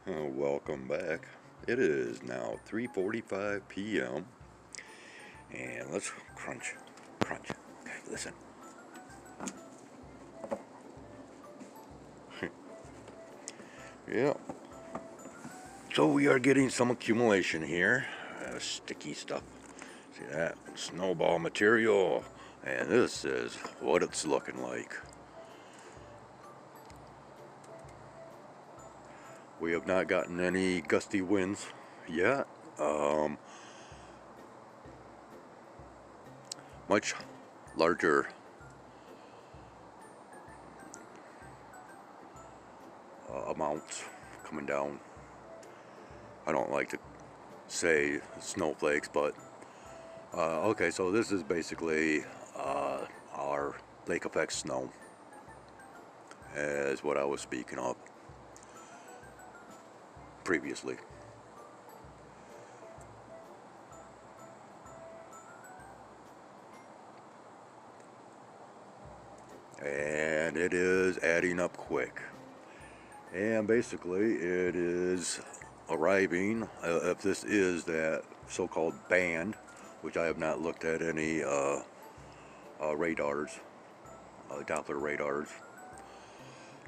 Welcome back. It is now 3:45 p.m. and let's crunch. Okay, listen. Yeah. So we are getting some accumulation here. Sticky stuff. See that? Snowball material. And this is what it's looking like. We have not gotten any gusty winds yet. Much larger amounts coming down. I don't like to say snowflakes, but okay, so this is basically our lake effect snow, is what I was speaking of previously. And it is adding up quick. And basically, it is arriving, if this is that so-called band, which I have not looked at any radars, Doppler radars,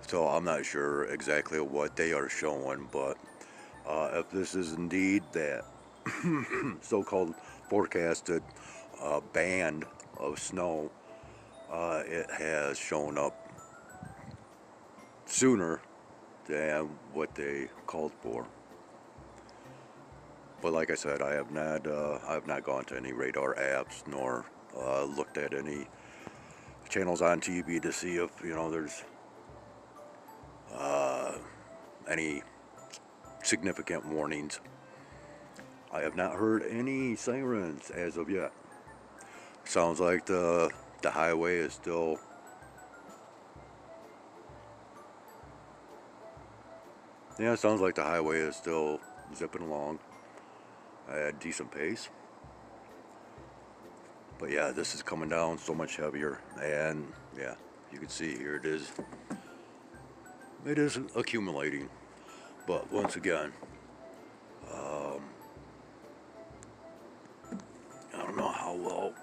so I'm not sure exactly what they are showing, but if this is indeed that so-called forecasted band of snow, it has shown up sooner than what they called for. But like I said, I have not gone to any radar apps nor looked at any channels on TV to see if there's any significant warnings. I have not heard any sirens as of yet. Sounds like the highway is still it sounds like the highway is still zipping along at a decent pace. But yeah, this is coming down so much heavier, and yeah, you can see here it is accumulating. But once again, I don't know how well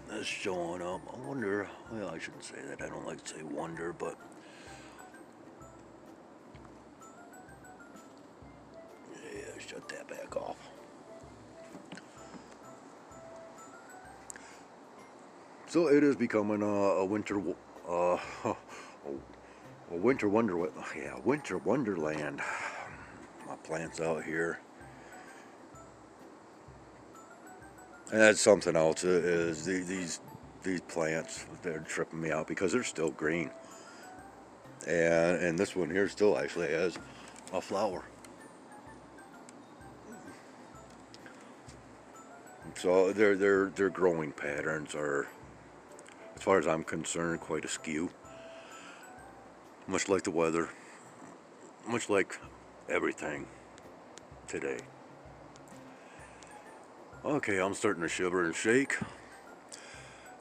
that's showing up. I wonder, well, I shouldn't say that, I don't like to say wonder, but yeah, shut that back off. So it is becoming a winter, a winter winter wonderland. My plants out here, and that's something else. Is these plants, they're tripping me out because they're still green, and this one here still actually has a flower. So their growing patterns are, as far as I'm concerned, quite askew. Much like the weather, much like everything today. Okay, I'm starting to shiver and shake.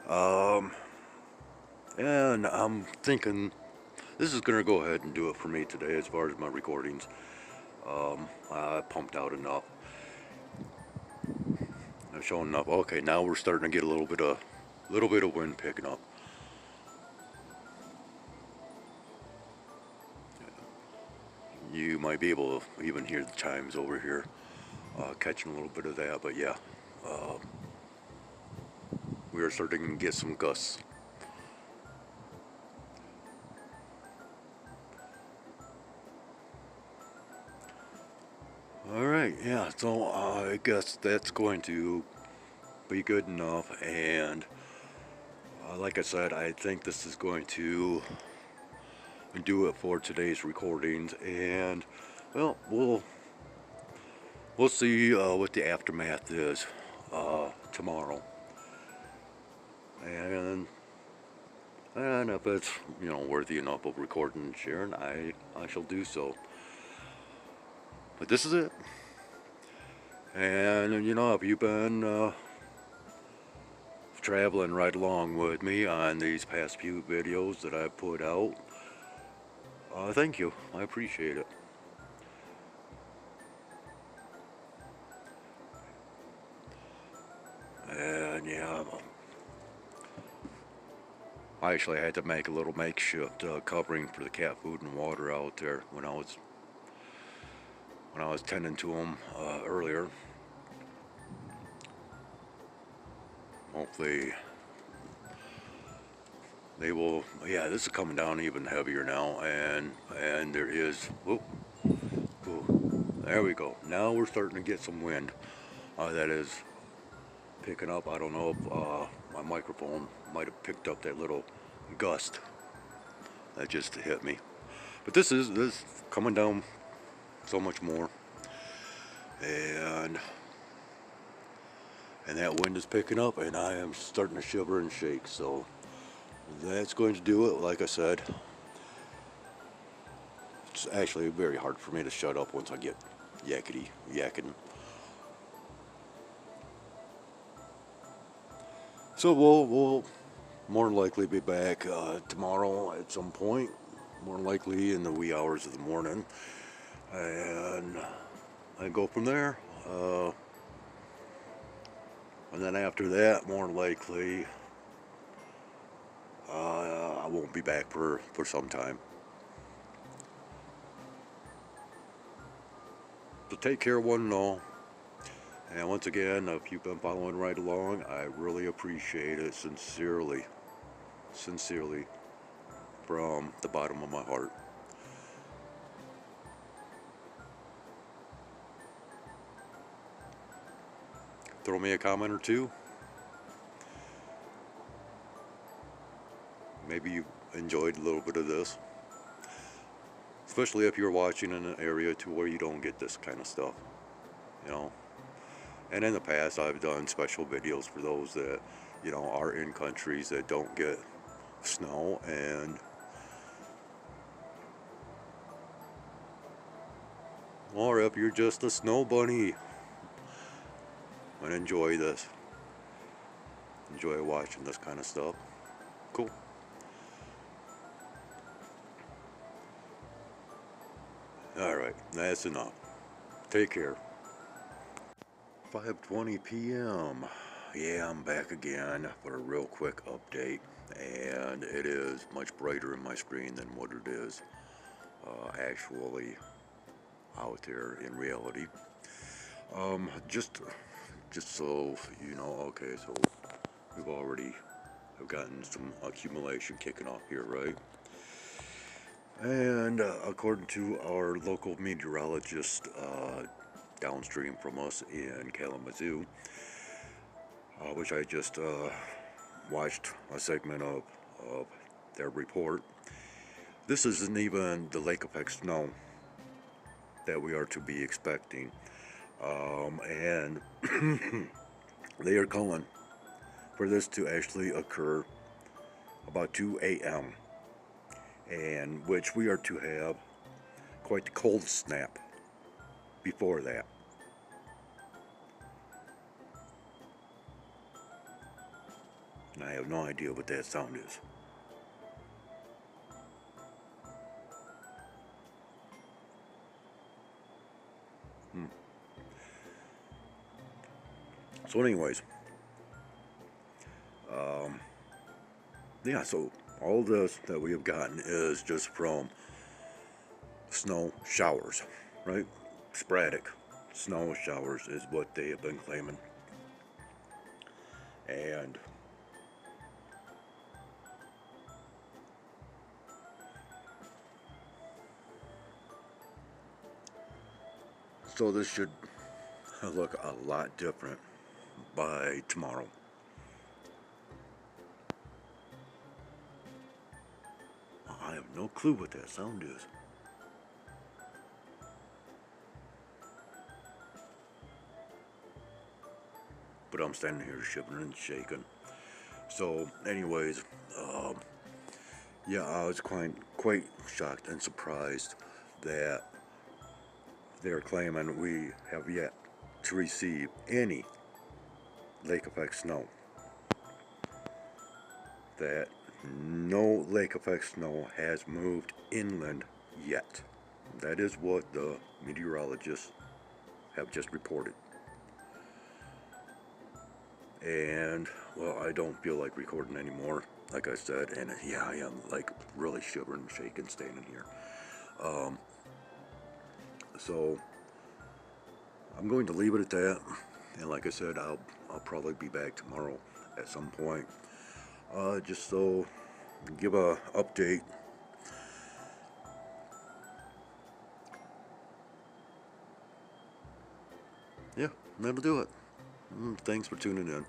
And I'm thinking this is gonna go ahead and do it for me today as far as my recordings. I pumped out enough. I've shown enough. Okay, now we're starting to get a little bit of wind picking up. You might be able to even hear the chimes over here, catching a little bit of that. But yeah, we are starting to get some gusts. All right, yeah. So I guess that's going to be good enough. And like I said, I think this is going to do it for today's recordings. And well, we'll see what the aftermath is tomorrow. And if it's worthy enough of recording and sharing, I shall do so. But this is it. And if you've been traveling right along with me on these past few videos that I've put out, thank you. I appreciate it. And yeah, I actually had to make a little makeshift covering for the cat food and water out there when I was tending to them earlier. Hopefully they will. Yeah, this is coming down even heavier now, and there is. Whoop, whoop, there we go. Now we're starting to get some wind. That is picking up. I don't know if my microphone might have picked up that little gust that just hit me. But this is coming down so much more, and that wind is picking up, and I am starting to shiver and shake. So that's going to do it. Like I said, it's actually very hard for me to shut up once I get yakking. So we'll more than likely be back tomorrow at some point, more than likely in the wee hours of the morning, and I go from there. And then after that, more than likely, I won't be back for some time. So take care, one and all. And once again, if you've been following right along, I really appreciate it sincerely, from the bottom of my heart. Throw me a comment or two. Maybe you enjoyed a little bit of this, especially if you're watching in an area to where you don't get this kind of stuff, you know. And in the past, I've done special videos for those that, are in countries that don't get snow, or if you're just a snow bunny and enjoy this, enjoy watching this kind of stuff. Cool. Alright, that's enough. Take care. 5:20 p.m. Yeah, I'm back again for a real quick update, and it is much brighter in my screen than what it is actually out there in reality. Just so you know, okay, so we've already have gotten some accumulation kicking off here, right? And according to our local meteorologist downstream from us in Kalamazoo, which I just watched a segment of their report, this isn't even the lake effect snow that we are to be expecting. And they are calling for this to actually occur about 2 a.m. and which we are to have quite the cold snap before that. And I have no idea what that sound is. So anyways, yeah, so all this that we have gotten is just from snow showers, right? Sporadic snow showers is what they have been claiming. And so this should look a lot different by tomorrow. I have no clue what that sound is. But I'm standing here shivering and shaking. So anyways, yeah, I was quite shocked and surprised that they're claiming we have yet to receive any lake effect snow. That no lake effect snow has moved inland yet. That is what the meteorologists have just reported. And well, I don't feel like recording anymore, like I said, and yeah, I am like really shivering and shaking standing here. So I'm going to leave it at that, and like I said, I'll probably be back tomorrow at some point, just so give a update. Yeah, that'll do it. Thanks for tuning in.